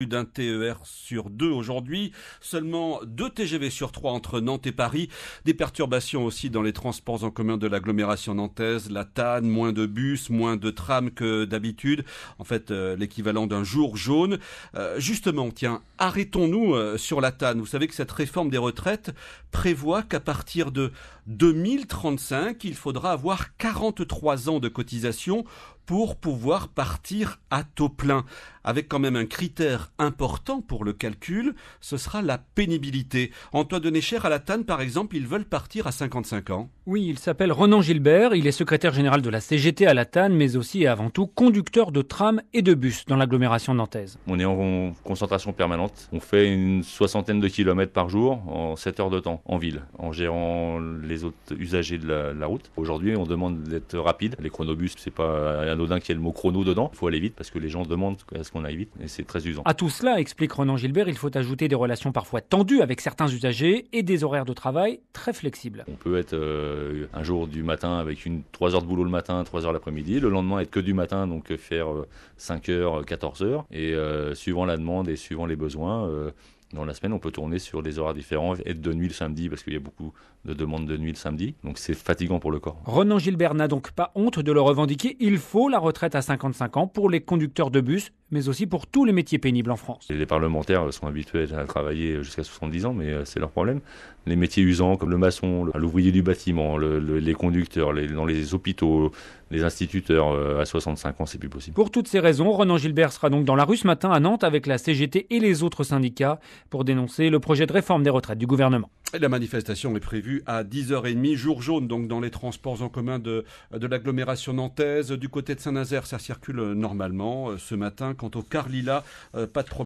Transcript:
Plus d'un TER sur 2 aujourd'hui, seulement 2 TGV sur 3 entre Nantes et Paris. Des perturbations aussi dans les transports en commun de l'agglomération nantaise, la TAN, moins de bus, moins de trams que d'habitude. En fait, l'équivalent d'un jour jaune. Justement, tiens, arrêtons-nous sur la TAN. Vous savez que cette réforme des retraites prévoit qu'à partir de 2035, il faudra avoir 43 ans de cotisation pour pouvoir partir à taux plein. Avec quand même un critère important pour le calcul, ce sera la pénibilité. Antoine Denécher, à la TAN par exemple, ils veulent partir à 55 ans. Oui, il s'appelle Ronan Gilbert, il est secrétaire général de la CGT à la TAN, mais aussi et avant tout conducteur de tram et de bus dans l'agglomération nantaise. On est en concentration permanente. On fait une 60aine de kilomètres par jour en 7 heures de temps en ville, en gérant les autres usagers de la route. Aujourd'hui, on demande d'être rapide. Les chronobus, c'est pas anodin qu'il y ait le mot chrono dedans. Il faut aller vite parce que les gens demandent à ce qu'on aille vite et c'est très usant. À tout cela, explique Ronan Gilbert, il faut ajouter des relations parfois tendues avec certains usagers et des horaires de travail très flexibles. On peut être un jour du matin avec 3 heures de boulot le matin, 3 heures l'après-midi. Le lendemain, être que du matin, donc faire 5 heures, 14 heures. Et suivant la demande et suivant les besoins, dans la semaine, on peut tourner sur des horaires différents, être de nuit le samedi, parce qu'il y a beaucoup de demandes de nuit le samedi. Donc c'est fatigant pour le corps. Ronan Gilbert n'a donc pas honte de le revendiquer. Il faut la retraite à 55 ans pour les conducteurs de bus, mais aussi pour tous les métiers pénibles en France. Les parlementaires sont habitués à travailler jusqu'à 70 ans, mais c'est leur problème. Les métiers usants comme le maçon, l'ouvrier du bâtiment, les conducteurs, dans les hôpitaux, les instituteurs, à 65 ans, c'est plus possible. Pour toutes ces raisons, Ronan Gilbert sera donc dans la rue ce matin à Nantes avec la CGT et les autres syndicats pour dénoncer le projet de réforme des retraites du gouvernement. Et la manifestation est prévue à 10h30, jour jaune, donc dans les transports en commun de l'agglomération nantaise. Du côté de Saint-Nazaire, ça circule normalement ce matin. Quant au Car Lilas, pas de problème.